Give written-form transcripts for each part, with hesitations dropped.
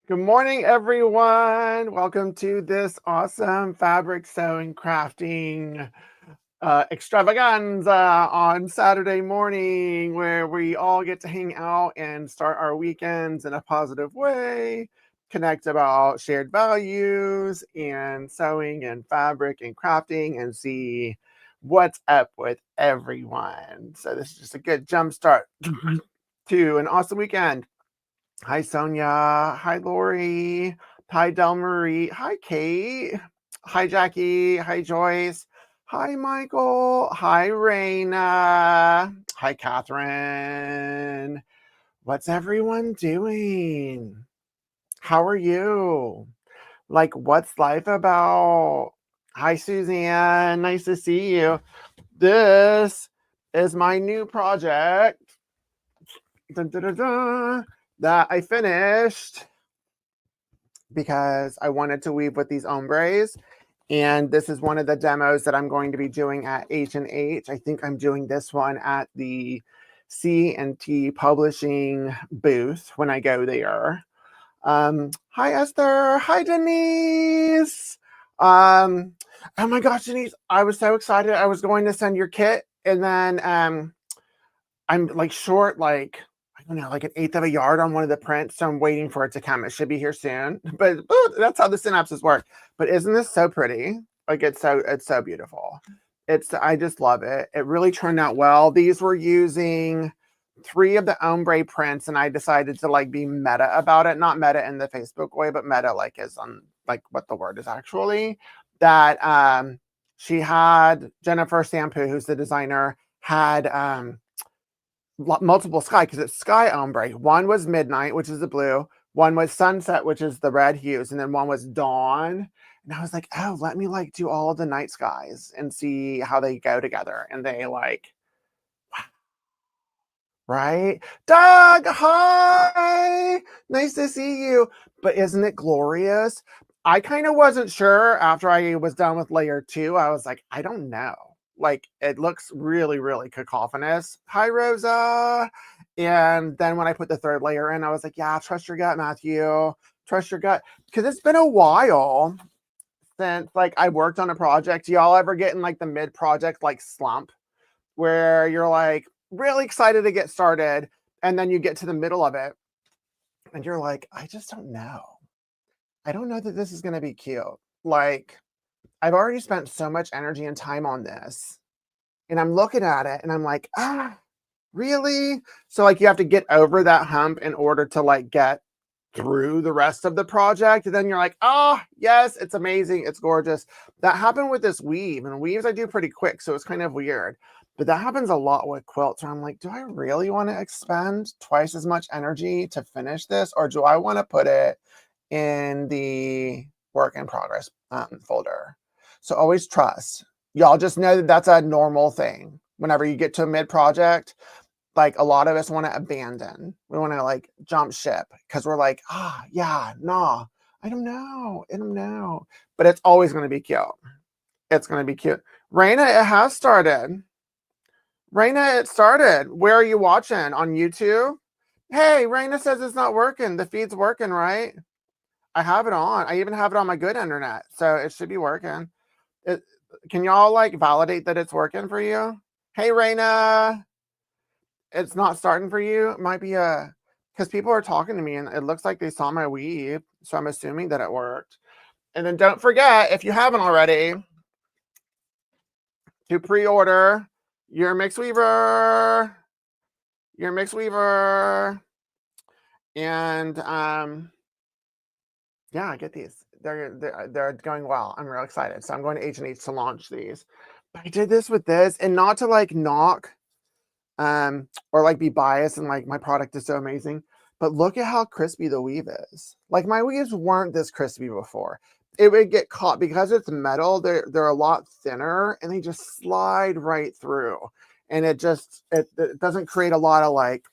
Good morning, everyone. Welcome to this awesome fabric sewing crafting extravaganza on Saturday morning, where we all get to hang out and start our weekends in a positive way, connect about shared values and sewing and fabric and crafting, and see what's up with everyone. So this is just a good jump start to an awesome weekend. Hi, Sonia. Hi, Lori. Hi, Del Marie. Hi, Kate. Hi, Jackie. Hi, Joyce. Hi, Michael. Hi, Raina. Hi, Catherine. What's everyone doing? How are you? Like, what's life about? Hi, Suzanne. Nice to see you. This is my new project. Dun, dun, dun, dun, that I finished because I wanted to weave with these ombres. And this is one of the demos that I'm going to be doing at H&H. I think I'm doing this one at the C&T Publishing booth when I go there. Hi, Esther. Hi, Denise. Oh my gosh, Denise, I was so excited. I was going to send your kit, and then I'm like short, like, I don't know, like an eighth of a yard on one of the prints. So I'm waiting for it to come. It should be here soon. But that's how the synapses work. But isn't this so pretty? Like it's so beautiful. I just love it. It really turned out well. These were using 3 of the ombre prints, and I decided to like be meta about it. Not meta in the Facebook way, but meta like is on like what the word is actually. That she had Jennifer Sampu, who's the designer, had multiple sky, because it's sky ombre. One was midnight, which is the blue. One was sunset, which is the red hues, and then one was dawn. And I was like, oh, let me like do all of the night skies and see how they go together. And they like, right? Doug, hi! Nice to see you. But isn't it glorious? I kind of wasn't sure after I was done with layer 2. I was like, I don't know. Like, it looks really, really cacophonous. Hi, Rosa. And then when I put the 3rd layer in, I was like, yeah, trust your gut, Matthew. Trust your gut. Because it's been a while since like I worked on a project. Y'all ever get in like the mid-project like slump where you're like really excited to get started, and then you get to the middle of it and you're like, I just don't know. I don't know that this is going to be cute. Like, I've already spent so much energy and time on this, and I'm looking at it and I'm like, really? So like you have to get over that hump in order to like get through the rest of the project. And then you're like, oh yes, it's amazing, it's gorgeous. That happened with this weave, and weaves I do pretty quick, so it's kind of weird. But that happens a lot with quilts, where I'm like, do I really want to expend twice as much energy to finish this, or do I want to put it in the work in progress folder? So always trust. Y'all just know that that's a normal thing. Whenever you get to a mid project, like a lot of us want to abandon. We want to like jump ship because we're like, yeah, nah, I don't know. But it's always going to be cute. It's going to be cute. Raina, it has started. Raina, it started. Where are you watching? On YouTube? Hey, Raina says it's not working. The feed's working, right? I have it on. I even have it on my good internet, so it should be working. Can y'all like validate that it's working for you? Hey, Raina. It's not starting for you. It might be because people are talking to me and it looks like they saw my weave, so I'm assuming that it worked. And then don't forget, if you haven't already, to pre-order your mixed weaver, and yeah, get these. They're going well. I'm real excited. So I'm going to H&H to launch these. But I did this with this, and not to like knock or like be biased and like my product is so amazing, but look at how crispy the weave is. Like my weaves weren't this crispy before. It would get caught because it's metal. They're a lot thinner and they just slide right through. And it doesn't create a lot of like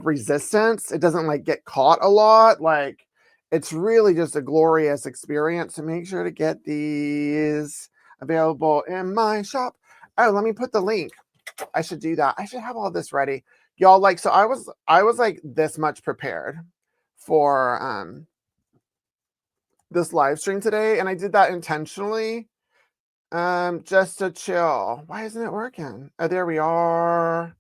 resistance. It doesn't like get caught a lot. Like it's really just a glorious experience. So make sure to get these available in my shop. Oh, let me put the link. I should do that. I should have all this ready. Y'all, like, so I was like this much prepared for this live stream today, and I did that intentionally, just to chill. Why isn't it working? Oh, there we are.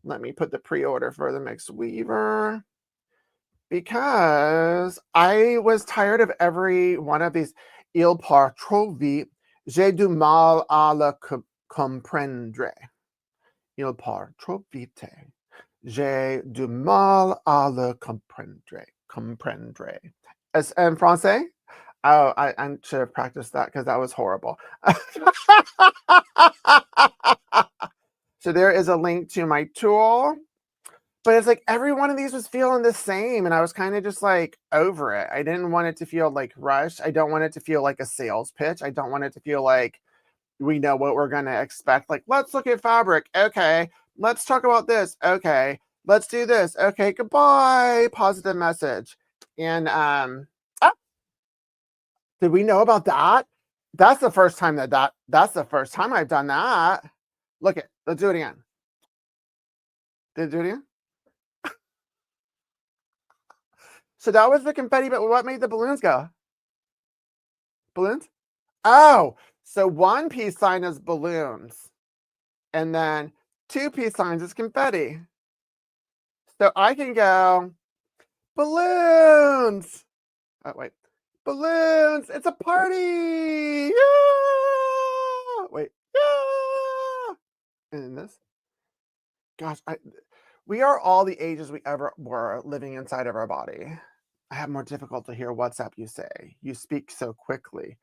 Let me put the pre-order for the mixed weaver, because I was tired of every one of these. Il part trop vite. J'ai du mal à le comprendre. Il part trop vite. J'ai du mal à le comprendre. Comprendre. As in français? Oh, I should have practiced that because that was horrible. So there is a link to my tool. But it's like every one of these was feeling the same, and I was kind of just like over it. I didn't want it to feel like rushed. I don't want it to feel like a sales pitch. I don't want it to feel like we know what we're going to expect. Like, let's look at fabric. Okay. Let's talk about this. Okay. Let's do this. Okay. Goodbye. Positive message. And did we know about that? That's the first time that's the first time I've done that. Look it. Let's do it again. Did it do it again? So that was the confetti, but what made the balloons go? Balloons? Oh, so one peace sign is balloons. And then two peace signs is confetti. So I can go, balloons. Oh, wait. Balloons. It's a party. Yeah! Wait. Yeah! And this. Gosh, we are all the ages we ever were living inside of our body. I have more difficult to hear what's up, you say. You speak so quickly.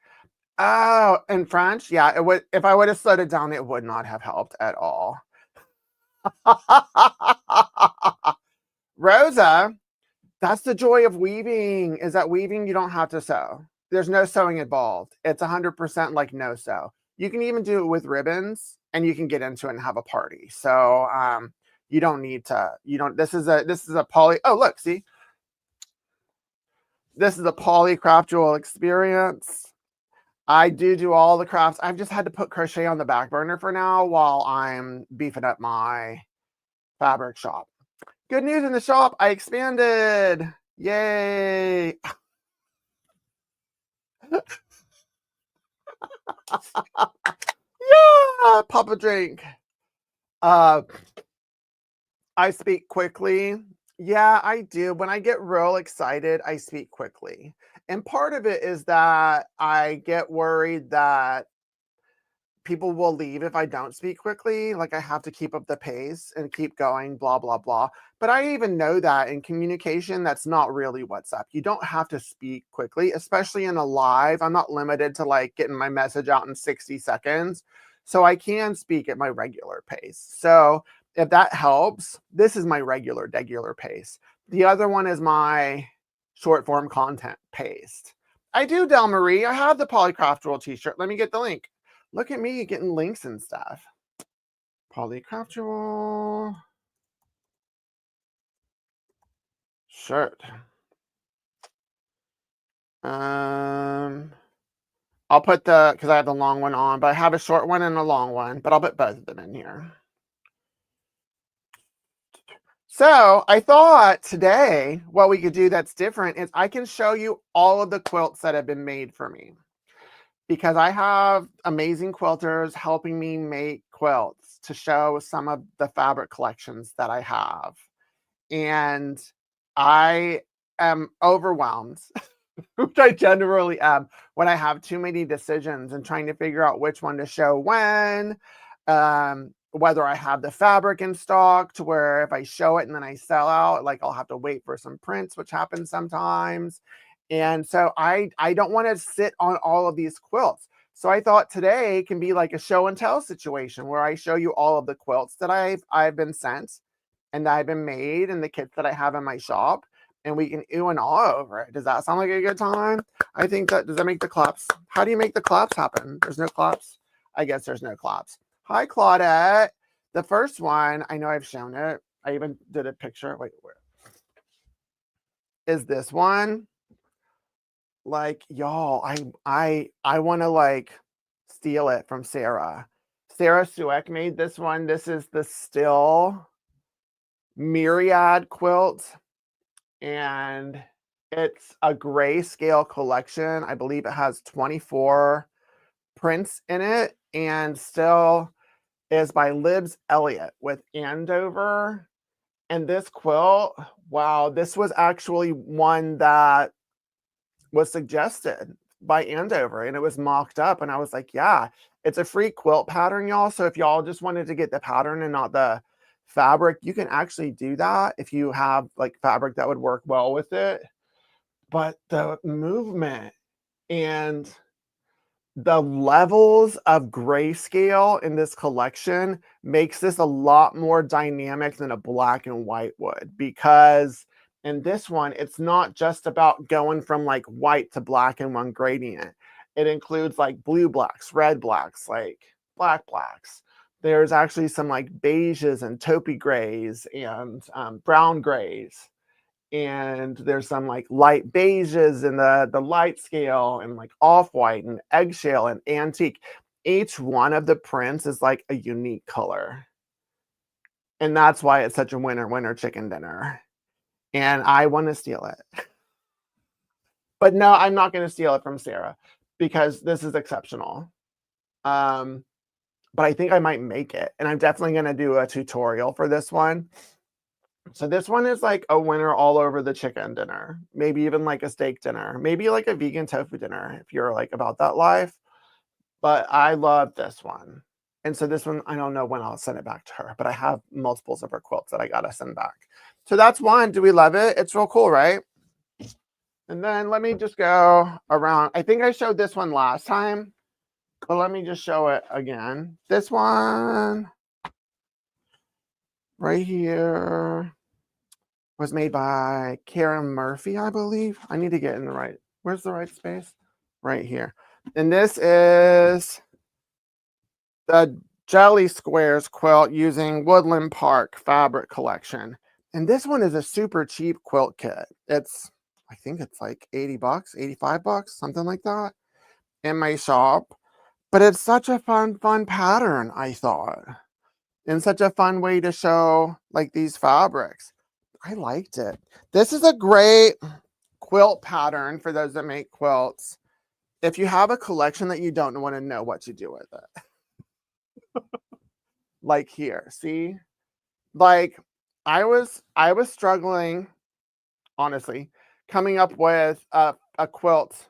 Oh, in French? Yeah, it would. If I would have slowed it down, it would not have helped at all. Rosa, that's the joy of weaving, is that weaving, you don't have to sew. There's no sewing involved. It's 100% like no sew. You can even do it with ribbons, and you can get into it and have a party. So you don't need to, this is a poly, oh, look, see? This is a Polycraftual experience. I do all the crafts. I've just had to put crochet on the back burner for now while I'm beefing up my fabric shop. Good news in the shop, I expanded. Yay. Yeah, pop a drink. I speak quickly. Yeah, I do. When I get real excited, I speak quickly. And part of it is that I get worried that people will leave if I don't speak quickly. Like I have to keep up the pace and keep going, blah, blah, blah. But I even know that in communication, that's not really what's up. You don't have to speak quickly, especially in a live. I'm not limited to like getting my message out in 60 seconds. So I can speak at my regular pace. So if that helps, this is my regular pace. The other one is my short form content pace. I do, Del Marie. I have the Polycraftual t-shirt. Let me get the link. Look at me getting links and stuff. Polycraftual shirt. I'll put because I have the long one on, but I have a short one and a long one, but I'll put both of them in here. So I thought today what we could do that's different is I can show you all of the quilts that have been made for me, because I have amazing quilters helping me make quilts to show some of the fabric collections that I have. And I am overwhelmed, which I generally am, when I have too many decisions and trying to figure out which one to show when, whether I have the fabric in stock to where if I show it and then I sell out, like I'll have to wait for some prints, which happens sometimes. And so I don't want to sit on all of these quilts. So I thought today can be like a show and tell situation where I show you all of the quilts that I've been sent and that I've been made and the kits that I have in my shop, and we can ooh and ah over it. Does that sound like a good time? I think that, does that make the claps? How do you make the claps happen? There's no claps? I guess there's no claps. Hi, Claudette. The first one, I know I've shown it. I even did a picture. Wait, where is this one? Like, y'all, I want to like steal it from Sarah. Sarah Sueck made this one. This is the Still Myriad quilt. and it's a grayscale collection. I believe it has 24 prints in it, and still is by Libs Elliott with Andover. And this quilt, wow, this was actually one that was suggested by Andover, and it was mocked up, and I was like, yeah, it's a free quilt pattern, y'all. So if y'all just wanted to get the pattern and not the fabric, you can actually do that if you have like fabric that would work well with it. But the movement and the levels of grayscale in this collection makes this a lot more dynamic than a black and white would, because in this one, it's not just about going from like white to black in one gradient. It includes like blue blacks, red blacks, like black blacks. There's actually some like beiges and taupey grays and brown grays, and there's some like light beiges in the light scale, and like off-white and eggshell and antique. Each one of the prints is like a unique color, and that's why it's such a winner chicken dinner, and I want to steal it. But no, I'm not going to steal it from Sarah, because this is exceptional. But I think I might make it, and I'm definitely going to do a tutorial for this one. So this one is like a winner all over the chicken dinner, maybe even like a steak dinner, maybe like a vegan tofu dinner if you're like about that life. But I love this one. And so this one, I don't know when I'll send it back to her, but I have multiples of her quilts that I got to send back. So that's one. Do we love it? It's real cool, right? And then let me just go around. I think I showed this one last time, but let me just show it again. This one right here was made by Karen Murphy, I believe. I need to get in the right, where's the right space? Right here. And this is the Jelly Squares quilt using Woodland Park fabric collection. And this one is a super cheap quilt kit. It's, I think it's like 80 bucks, 85 bucks, something like that in my shop. But it's such a fun pattern, I thought. And such a fun way to show like these fabrics. I liked it. This is a great quilt pattern for those that make quilts. If you have a collection that you don't want to know what to do with it. Like here, see? Like I was struggling, honestly, coming up with a quilt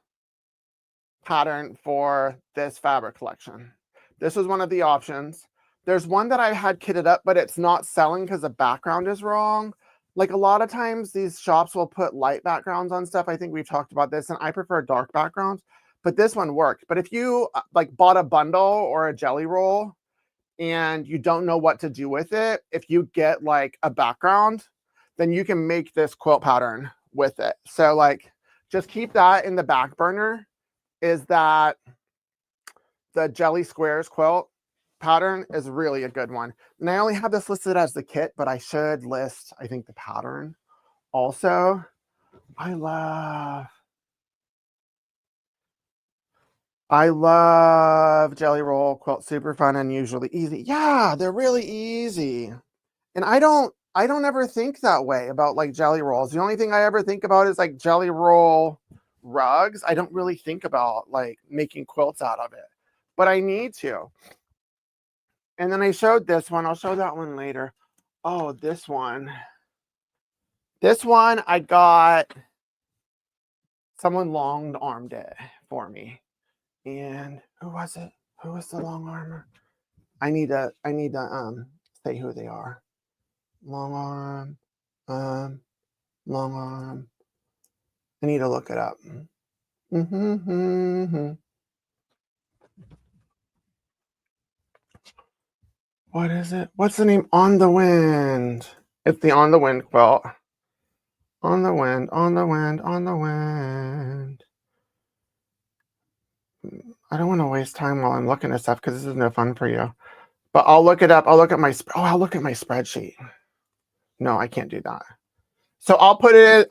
pattern for this fabric collection. This was one of the options. There's one that I had kitted up, but it's not selling because the background is wrong. Like a lot of times these shops will put light backgrounds on stuff. I think we've talked about this, and I prefer dark backgrounds, but this one worked. But if you like bought a bundle or a jelly roll and you don't know what to do with it, if you get like a background, then you can make this quilt pattern with it. So like just keep that in the back burner, is that the Jelly Squares quilt pattern is really a good one. And I only have this listed as the kit, but I should list, I think, the pattern also. I love Jelly Roll quilt. Super fun and usually easy. Yeah, they're really easy. And I don't ever think that way about like jelly rolls. The only thing I ever think about is like jelly roll rugs. I don't really think about like making quilts out of it, but I need to. And then I showed this one. I'll show that one later. Oh, this one. This one I got, someone long armed it for me. And who was it? Who was the long armor? I need to say who they are. Long arm, long arm. I need to look it up. What is it? What's the name? On the Wind. It's the On the Wind quilt. On the wind, on the wind, on the wind. I don't want to waste time while I'm looking at stuff because this is no fun for you. But I'll look it up. I'll look at my spreadsheet. No, I can't do that. So I'll put it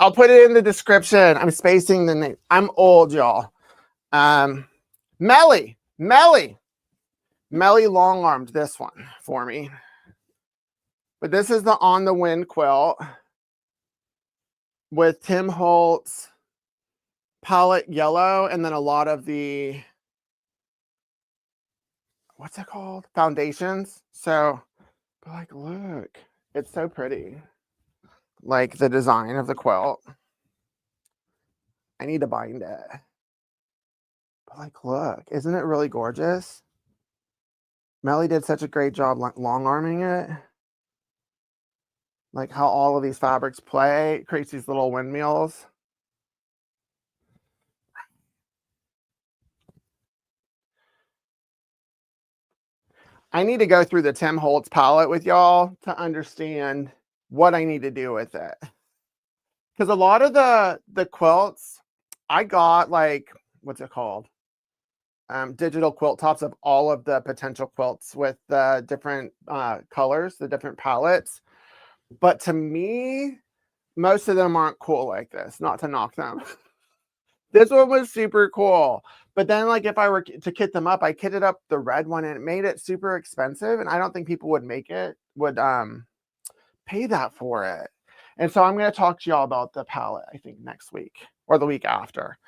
in the description. I'm spacing the name. I'm old, y'all. Melly long armed this one for me. But this is the On the Wind quilt. with Tim Holtz palette yellow, and then a lot of the, what's it called? Foundations. So, but like, look, it's so pretty. Like the design of the quilt. I need to bind it. But like, look, isn't it really gorgeous? Melly did such a great job long arming it. Like how all of these fabrics play, creates these little windmills. I need to go through the Tim Holtz palette with y'all to understand what I need to do with it. Because a lot of the quilts, I got like, what's it called? Digital quilt tops of all of the potential quilts with the different colors, the different palettes. But to me, most of them aren't cool like this, not to knock them. This one was super cool. But then like if I were to kit them up, I kitted up the red one and it made it super expensive. And I don't think people would pay that for it. And so I'm going to talk to y'all about the palette, I think next week or the week after.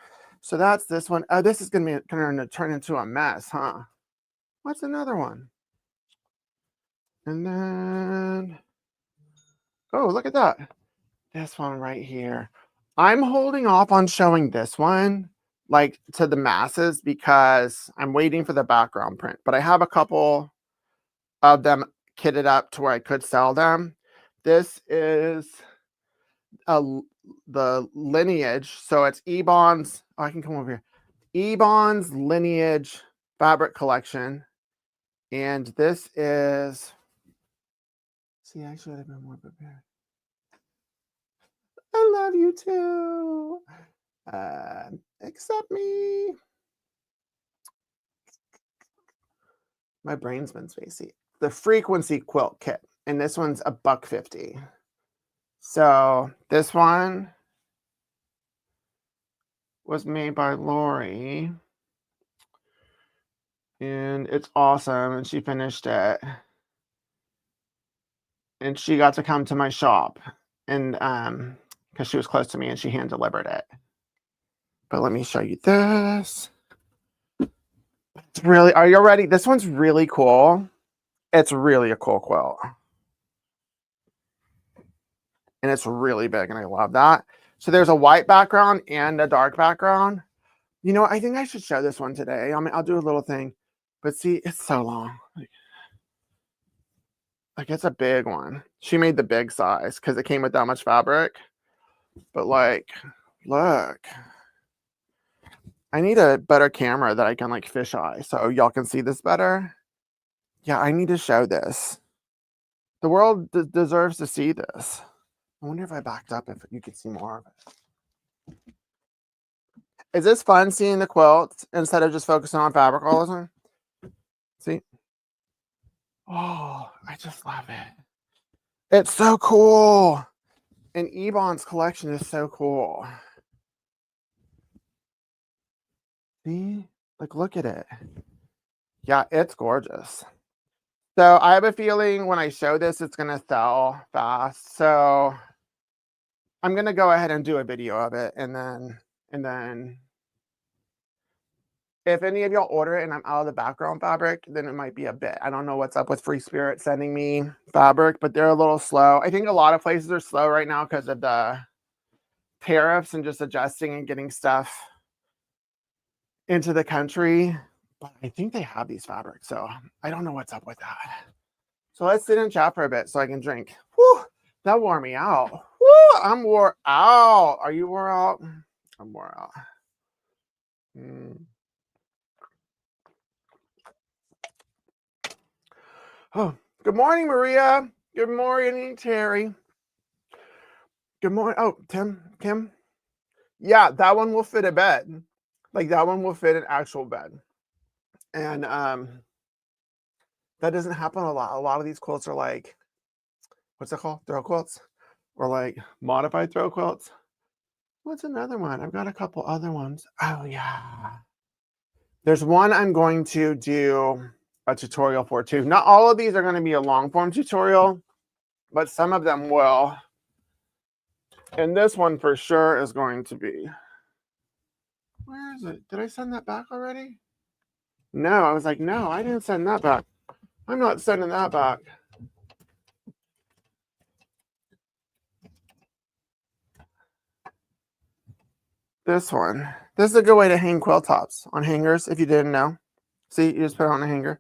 So that's this one. Oh, this is going to turn into a mess, huh? What's another one? And then, oh, look at that. This one right here. I'm holding off on showing this one like to the masses because I'm waiting for the background print. But I have a couple of them kitted up to where I could sell them. This is the lineage. So it's Ebon's. Oh, I can come over here. Ebon's lineage fabric collection. And this is, see, I should have been more prepared. I love you too. Accept me. My brain's been spacey. The frequency quilt kit. And this one's $1.50. So this one was made by Lori. And it's awesome. And she finished it. And she got to come to my shop. And because she was close to me and she hand delivered it. But let me show you this. It's really, are you ready? This one's really cool. It's really a cool quilt. And it's really big and I love that. So there's a white background and a dark background. You know, I think I should show this one today. I mean, I'll do a little thing. But see, it's so long. Like it's a big one. She made the big size because it came with that much fabric. But like, look. I need a better camera that I can like fisheye so y'all can see this better. Yeah, I need to show this. The world deserves to see this. I wonder if I backed up if you could see more of it. Is this fun seeing the quilt instead of just focusing on fabric all the time? See? Oh, I just love it. It's so cool. And Ebon's collection is so cool. See? Like, look at it. Yeah, it's gorgeous. So I have a feeling when I show this, it's going to sell fast. So I'm going to go ahead and do a video of it. And then if any of y'all order it and I'm out of the background fabric, then it might be a bit. I don't know what's up with Free Spirit sending me fabric, but they're a little slow. I think a lot of places are slow right now because of the tariffs and just adjusting and getting stuff into the country. But I think they have these fabrics, so I don't know what's up with that. So let's sit and chat for a bit so I can drink. Whew, that wore me out. Whew, I'm wore out. Are you wore out? I'm wore out. Oh, good morning, Maria. Good morning, Terry. Good morning. Oh, Kim. Yeah, that one will fit a bed. Like that one will fit an actual bed. And that doesn't happen a lot. A lot of these quilts are like, what's it called? Throw quilts? Or like modified throw quilts. What's another one? I've got a couple other ones. Oh yeah. There's one I'm going to do a tutorial for too. Not all of these are going to be a long form tutorial, but some of them will. And this one for sure is going to be, where is it? Did I send that back already? No, I was like, no, I didn't send that back. I'm not sending that back. This one. This is a good way to hang quilt tops on hangers if you didn't know. See, you just put it on a hanger.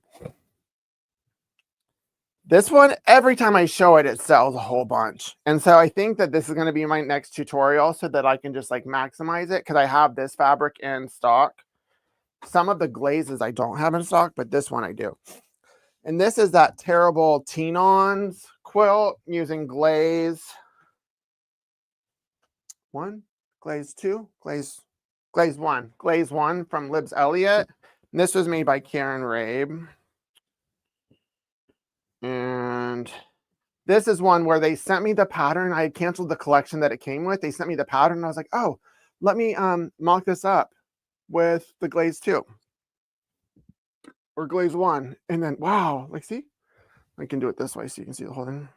This one, every time I show it, it sells a whole bunch. And so I think that this is going to be my next tutorial so that I can just like maximize it because I have this fabric in stock. Some of the glazes I don't have in stock, but this one I do. And this is that terrible Tenons quilt using glaze 1, glaze 2, glaze 1 from Libs Elliott. And this was made by Karen Rabe. And this is one where they sent me the pattern. I had canceled the collection that it came with. They sent me the pattern and I was like, oh, let me mock this up with the glaze 2 or glaze 1. And then, wow, like, see, I can do it this way so you can see the whole thing.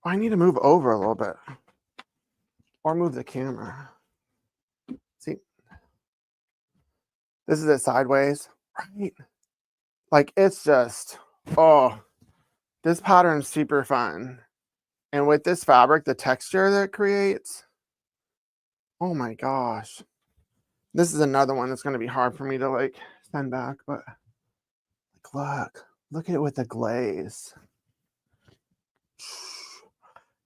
I need to move over a little bit or move the camera. See, this is it sideways, right? Like, it's just, oh, this pattern's super fun. And with this fabric, the texture that it creates, oh my gosh. This is another one that's going to be hard for me to like send back, but like, look at it with the glaze.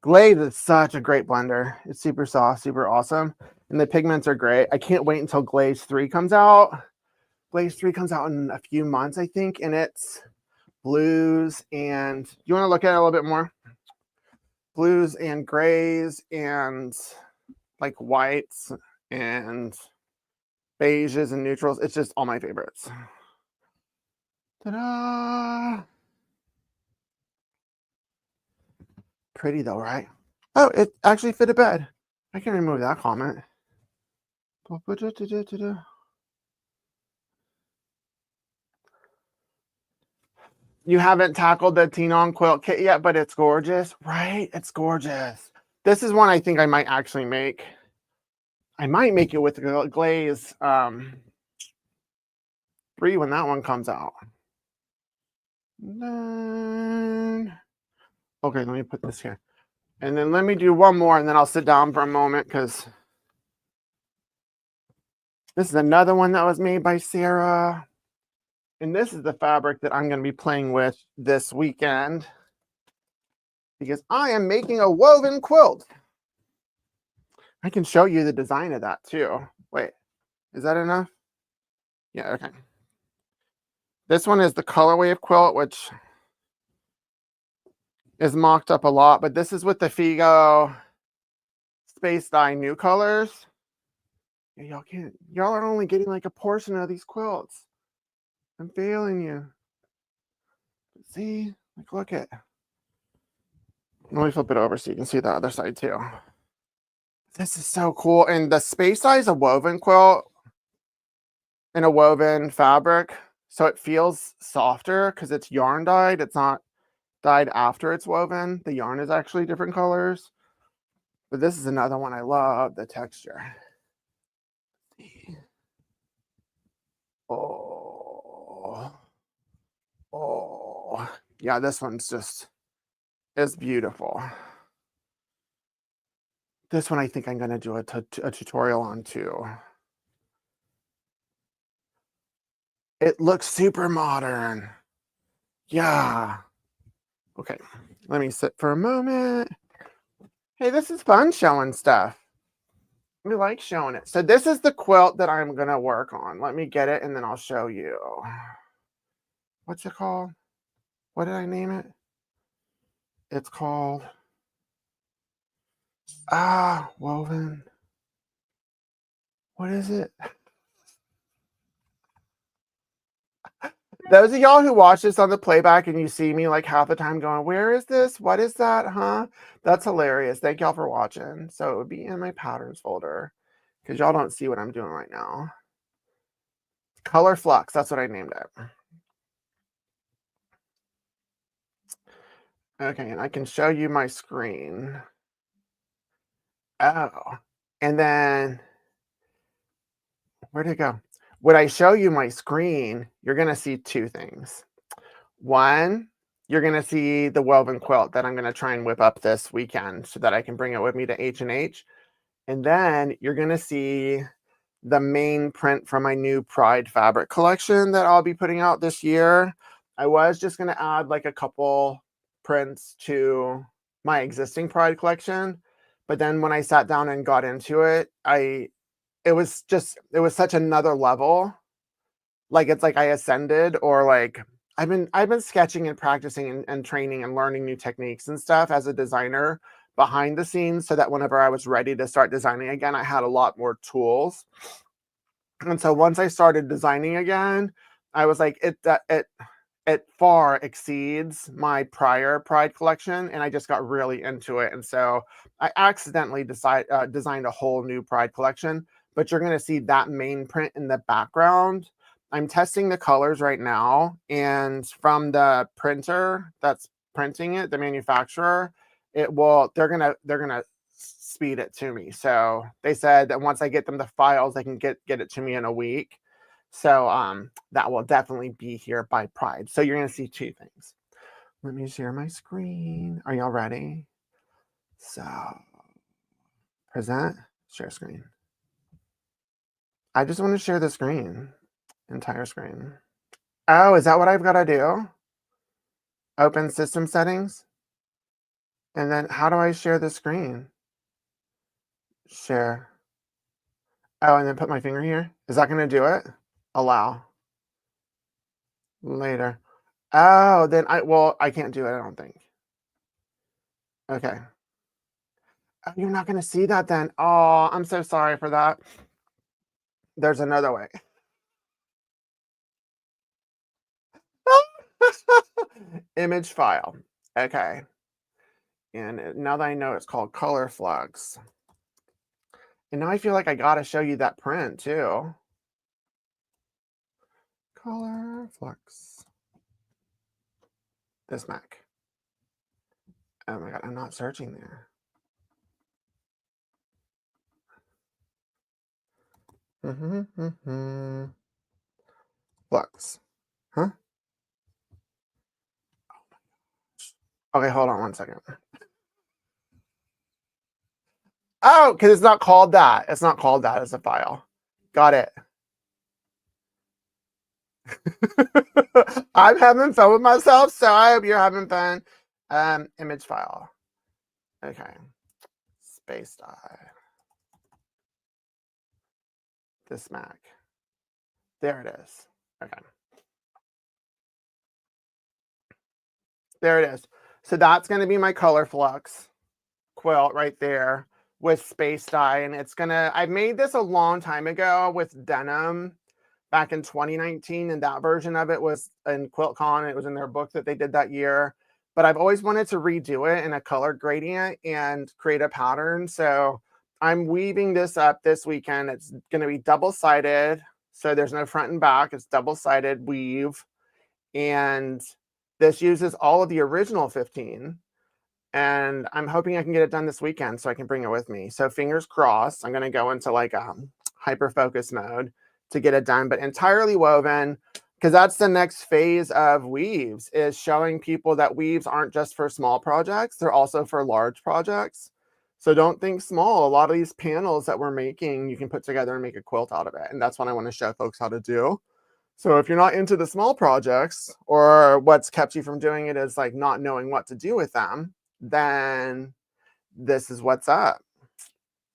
Glaze is such a great blender. It's super soft, super awesome. And the pigments are great. I can't wait until Glaze 3 comes out. Glaze 3 comes out in a few months, I think, and it's blues and you want to look at it a little bit more? Blues and grays and like whites and beiges and neutrals. It's just all my favorites. Ta-da! Pretty though, right? Oh, it actually fit a bed. I can remove that comment. You haven't tackled the Tenon quilt kit yet, but it's gorgeous, right? It's gorgeous. This is one I think I might actually make. I might make it with the glaze 3 when that one comes out. Then, okay, let me put this here. And then let me do one more and then I'll sit down for a moment because this is another one that was made by Sarah. And this is the fabric that I'm going to be playing with this weekend because I am making a woven quilt. I can show you the design of that too. Wait, is that enough? Yeah, okay. This one is the colorway of quilt, which is mocked up a lot, but this is with the Figo Space Dye new colors. Yeah, y'all are only getting like a portion of these quilts. I'm failing you. See, like, look at. Let me flip it over so you can see the other side too. This is so cool. And the Space Dye is a woven quilt in a woven fabric. So it feels softer because it's yarn dyed. It's not dyed after it's woven. The yarn is actually different colors. But this is another one I love, the texture. Oh. Oh. Yeah, this one's just, it's beautiful. This one I think I'm going to do a tutorial on too. It looks super modern. Yeah. Okay, let me sit for a moment. Hey, this is fun showing stuff. We like showing it. So this is the quilt that I'm going to work on. Let me get it and then I'll show you. What's it called? What did I name it? It's called woven. What is it? Those of y'all who watch this on the playback and you see me like half the time going, where is this? What is that? Huh? That's hilarious. Thank y'all for watching. So it would be in my patterns folder because y'all don't see what I'm doing right now. Color Flux. That's what I named it. Okay, and I can show you my screen. Oh, and then where'd it go? When I show you my screen, you're gonna see two things. One, you're gonna see the woven quilt that I'm gonna try and whip up this weekend so that I can bring it with me to H&H. And then you're gonna see the main print from my new Pride fabric collection that I'll be putting out this year. I was just gonna add like a couple prints to my existing Pride collection, but then when I sat down and got into it, it was such another level. Like it's like I ascended, or like I've been sketching and practicing and training and learning new techniques and stuff as a designer behind the scenes, so that whenever I was ready to start designing again, I had a lot more tools. And so once I started designing again, I was like, it far exceeds my prior Pride collection, and I just got really into it. And so I accidentally designed a whole new Pride collection, but you're going to see that main print in the background. I'm testing the colors right now, and from the printer that's printing it, the manufacturer, they're gonna speed it to me. So they said that once I get them the files, they can get it to me in a week. So that will definitely be here by Pride. So you're gonna see two things. Let me share my screen. Are y'all ready? So present, share screen. I just want to share the screen, entire screen. Oh, is that what I've got to do? Open system settings. And then how do I share the screen? Share. Oh, and then put my finger here. Is that going to do it? Allow. Later. Oh, then I can't do it, I don't think. Okay. Oh, you're not going to see that then. Oh, I'm so sorry for that. There's another way. Image file. Okay. And now that I know it's called Color Flux. And now I feel like I got to show you that print too. Color Flux. This Mac. Oh my God, I'm not searching there. Flux. Huh? Okay, hold on one second. Oh, because it's not called that. It's not called that as a file. Got it. I'm having fun with myself, so I hope you're having fun. Image file. Okay. Space die. This Mac. There it is. Okay. There it is. So that's going to be my Color Flux quilt right there with space dye. And I made this a long time ago with denim back in 2019. And that version of it was in QuiltCon. It was in their book that they did that year. But I've always wanted to redo it in a color gradient and create a pattern. So I'm weaving this up this weekend. It's going to be double-sided. So there's no front and back. It's double-sided weave. And this uses all of the original 15. And I'm hoping I can get it done this weekend so I can bring it with me. So fingers crossed, I'm going to go into like hyper focus mode to get it done, but entirely woven, because that's the next phase of weaves, is showing people that weaves aren't just for small projects, they're also for large projects. So don't think small. A lot of these panels that we're making, you can put together and make a quilt out of it. And that's what I want to show folks how to do. So if you're not into the small projects, or what's kept you from doing it is like not knowing what to do with them, then this is what's up,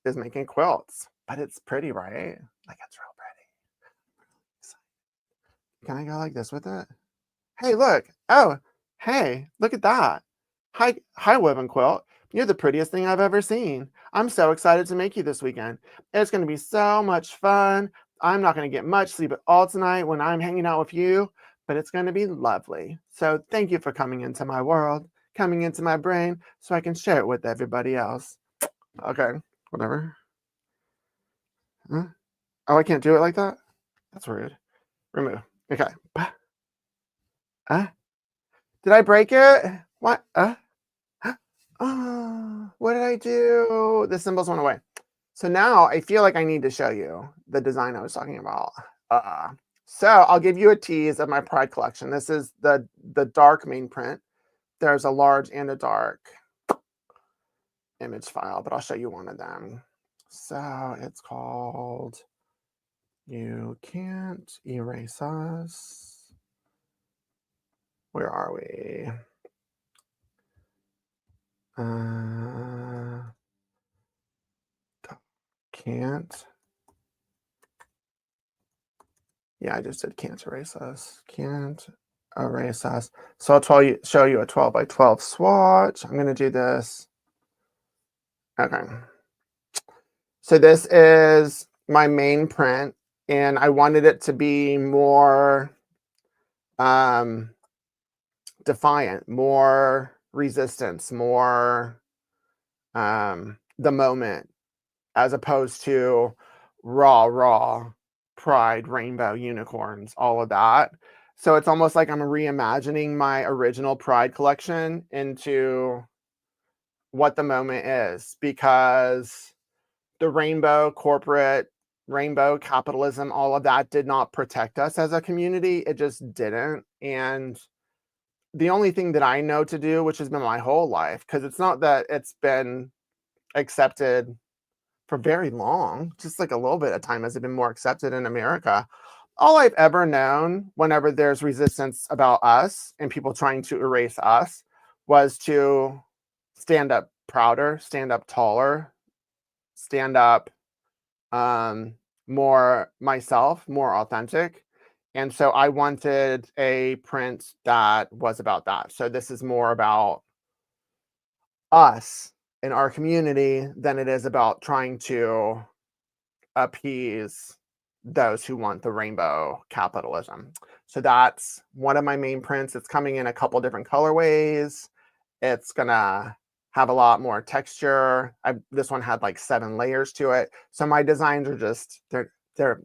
is making quilts. But it's pretty, right? Like it's real pretty. Can I go like this with it? Hey, look. Oh, hey, look at that. Hi, woven quilt. You're the prettiest thing I've ever seen. I'm so excited to make you this weekend. It's going to be so much fun. I'm not going to get much sleep at all tonight when I'm hanging out with you, but it's going to be lovely. So thank you for coming into my world, coming into my brain, so I can share it with everybody else. Okay, whatever. Huh? Oh, I can't do it like that? That's rude. Remove. Okay. Did I break it? What? What did I do? The symbols went away. So now I feel like I need to show you the design I was talking about. Uh, so I'll give you a tease of my Pride collection. This is the dark main print. There's a large and a dark image file, but I'll show you one of them. So it's called You Can't Erase Us. Where are we? Can't. Yeah, I just did can't erase us. Can't erase us. So show you a 12 by 12 swatch. I'm going to do this. Okay. So this is my main print, and I wanted it to be more defiant, more resistance, more the moment, as opposed to raw pride, rainbow, unicorns, all of that. So it's almost like I'm reimagining my original Pride collection into what the moment is, because the rainbow, corporate, rainbow capitalism, all of that did not protect us as a community. It just didn't. And the only thing that I know to do, which has been my whole life, because it's not that it's been accepted for very long, just like a little bit of time has it been more accepted in America. All I've ever known whenever there's resistance about us and people trying to erase us was to stand up prouder, stand up taller, stand up more myself, more authentic. And so I wanted a print that was about that. So this is more about us in our community than it is about trying to appease those who want the rainbow capitalism. So that's one of my main prints. It's coming in a couple different colorways. It's gonna have a lot more texture. This one had like 7 layers to it. So my designs are just they're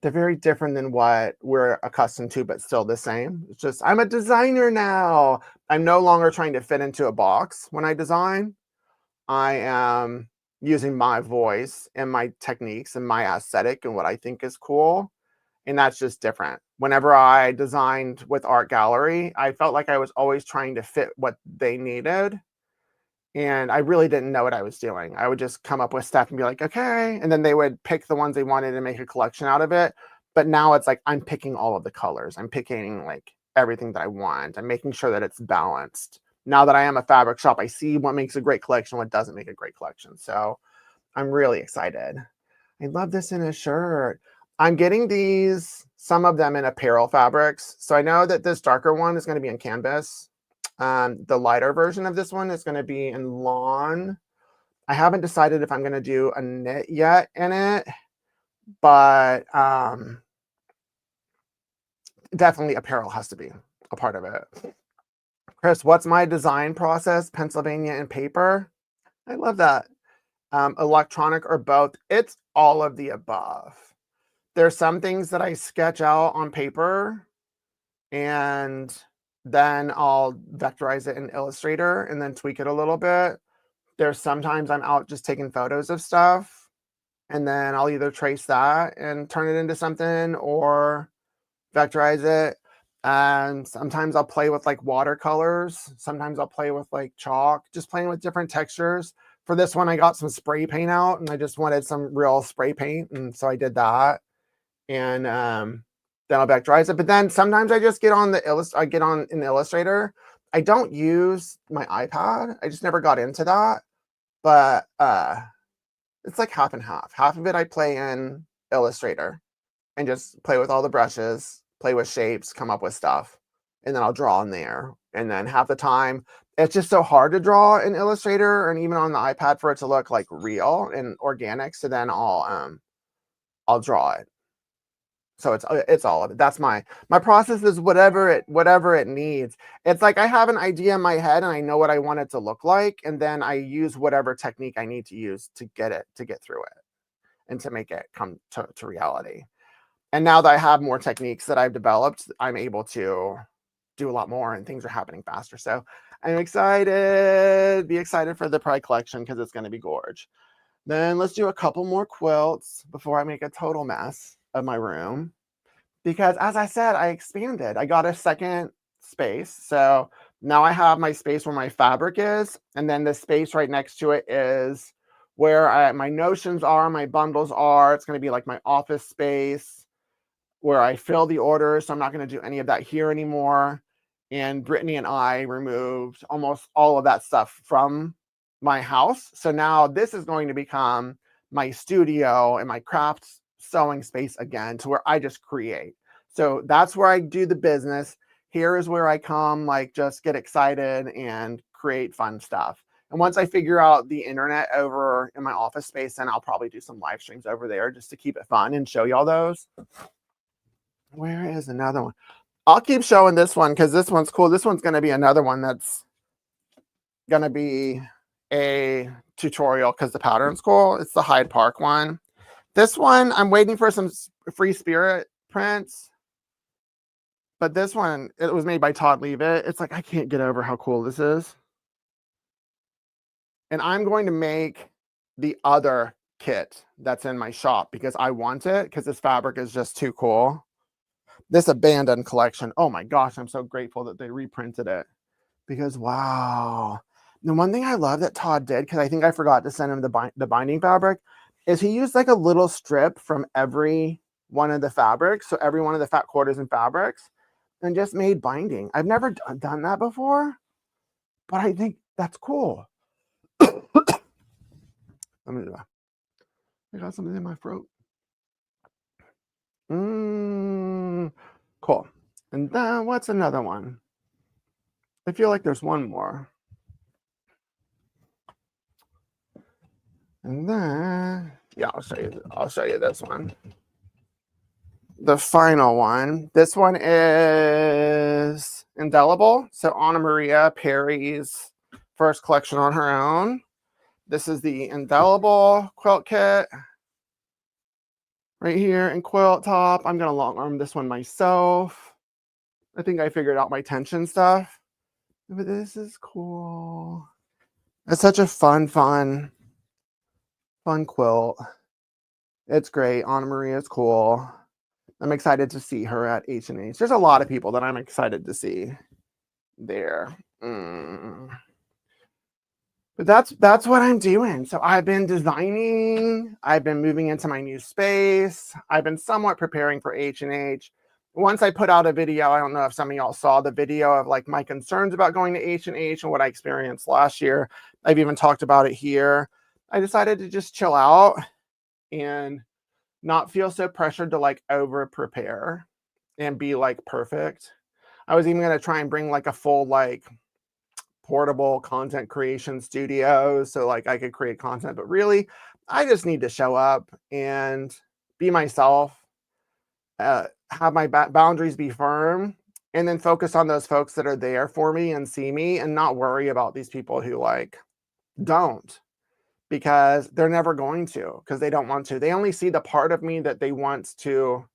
very different than what we're accustomed to, but still the same. It's just I'm a designer now. I'm no longer trying to fit into a box when I design. I am using my voice and my techniques and my aesthetic and what I think is cool. And that's just different. Whenever I designed with art gallery, I felt like I was always trying to fit what they needed. And I really didn't know what I was doing. I would just come up with stuff and be like, okay. And then they would pick the ones they wanted and make a collection out of it. But now it's like I'm picking all of the colors. I'm picking like everything that I want. I'm making sure that it's balanced. Now that I am a fabric shop, I see what makes a great collection, what doesn't make a great collection. So I'm really excited. I love this in a shirt. I'm getting these, some of them in apparel fabrics. So I know that this darker one is going to be in canvas. The lighter version of this one is going to be in lawn. I haven't decided if I'm going to do a knit yet in it, but definitely apparel has to be a part of it. Chris, what's my design process? Pennsylvania and paper. I love that. Electronic or both. It's all of the above. There's some things that I sketch out on paper and then I'll vectorize it in Illustrator and then tweak it a little bit. There's sometimes I'm out just taking photos of stuff and then I'll either trace that and turn it into something or vectorize it. And sometimes I'll play with like watercolors. Sometimes I'll play with like chalk, just playing with different textures. For this one, I got some spray paint out and I just wanted some real spray paint. And so I did that. And then I'll vectorize it. But then sometimes I just get on an Illustrator. I don't use my iPad. I just never got into that. But it's like half and half. Half of it I play in Illustrator and just play with all the brushes, play with shapes, come up with stuff. And then I'll draw in there. And then half the time, it's just so hard to draw in Illustrator and even on the iPad for it to look like real and organic. So then I'll draw it. So it's all of it. That's my process is whatever it needs. It's like I have an idea in my head and I know what I want it to look like, and then I use whatever technique I need to use to get through it and to make it come to reality. And now that I have more techniques that I've developed, I'm able to do a lot more and things are happening faster. So I'm excited. Be excited for the Pride collection because it's going to be gorge. Then let's do a couple more quilts before I make a total mess of my room. Because as I said, I expanded. I got a second space. So now I have my space where my fabric is. And then the space right next to it is where my notions are, my bundles are. It's going to be like my office space where I fill the orders. So I'm not going to do any of that here anymore. And Brittany and I removed almost all of that stuff from my house. So now this is going to become my studio and my craft sewing space again, to where I just create. So that's where I do the business. Here is where I come, like, just get excited and create fun stuff. And once I figure out the internet over in my office space, then I'll probably do some live streams over there just to keep it fun and show y'all those. Where is another one? I'll keep showing this one because this one's cool. This one's going to be another one that's going to be a tutorial because the pattern's cool. It's the Hyde Park one. This one, I'm waiting for some free spirit prints. But this one, it was made by Todd Leavitt. It's like, I can't get over how cool this is. And I'm going to make the other kit that's in my shop because I want it, because this fabric is just too cool. This abandoned collection. Oh my gosh, I'm so grateful that they reprinted it. Because wow. The one thing I love that Todd did, because I think I forgot to send him the binding fabric, is he used like a little strip from every one of the fabrics. So every one of the fat quarters and fabrics, and just made binding. I've never done that before, but I think that's cool. Let me do that. I got something in my throat. Cool. And then what's another one? I feel like there's one more. And then, yeah, I'll show you this one. The final one. This one is Indelible. So Anna Maria Perry's first collection on her own. This is the Indelible quilt kit. Right here in quilt top. I'm going to long arm this one myself. I think I figured out my tension stuff. But this is cool. It's such a fun quilt. It's great. Anna Maria is cool. I'm excited to see her at H&H. There's a lot of people that I'm excited to see there. But that's what I'm doing. So I've been designing. I've been moving into my new space. I've been somewhat preparing for H&H. Once I put out a video, I don't know if some of y'all saw the video of like my concerns about going to H&H and what I experienced last year. I've even talked about it here. I decided to just chill out and not feel so pressured to like over prepare and be like perfect. I was even going to try and bring like a full like portable content creation studio so like I could create content, but really I just need to show up and be myself, have my boundaries be firm, and then focus on those folks that are there for me and see me, and not worry about these people who like don't, because they're never going to, because they don't want to. They only see the part of me that they want to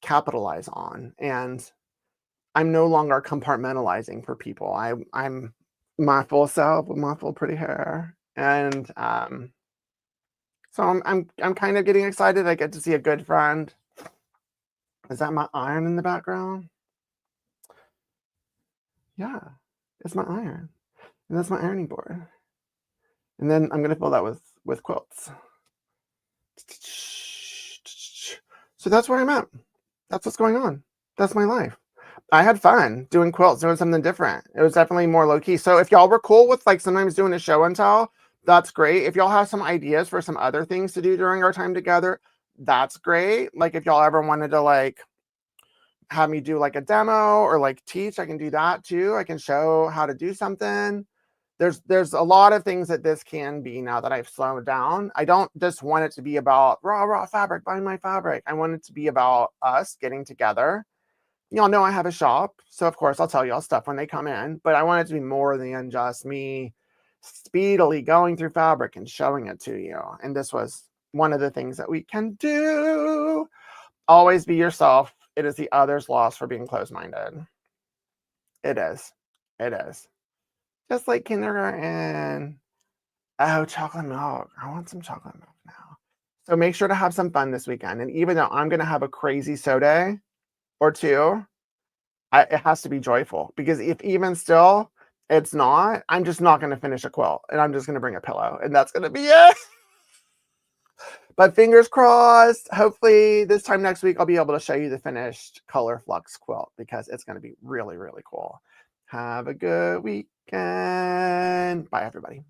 capitalize on. And I'm no longer compartmentalizing for people. I'm my full self with my full pretty hair. And so I'm kind of getting excited. I get to see a good friend. Is that my iron in the background? Yeah, it's my iron. And that's my ironing board. And then I'm gonna fill that with quilts. So that's where I'm at. That's what's going on. That's my life. I had fun doing quilts, doing something different. It was definitely more low key. So if y'all were cool with like sometimes doing a show and tell, that's great. If y'all have some ideas for some other things to do during our time together, that's great. Like if y'all ever wanted to like have me do like a demo or like teach, I can do that too. I can show how to do something. There's a lot of things that this can be now that I've slowed down. I don't just want it to be about raw fabric, buying my fabric. I want it to be about us getting together. Y'all know I have a shop, so of course I'll tell y'all stuff when they come in, but I want it to be more than just me speedily going through fabric and showing it to you. And this was one of the things that we can do. Always be yourself. It is the other's loss for being closed-minded. It is. It is. Just like kindergarten. Oh, chocolate milk. I want some chocolate milk now. So make sure to have some fun this weekend. And even though I'm going to have a crazy soda day or two, it has to be joyful, because if even still it's not, I'm just not going to finish a quilt, and I'm just going to bring a pillow, and that's going to be it. But fingers crossed, hopefully this time next week I'll be able to show you the finished color Flux quilt, because it's going to be really, really cool. Have a good weekend. Bye, everybody.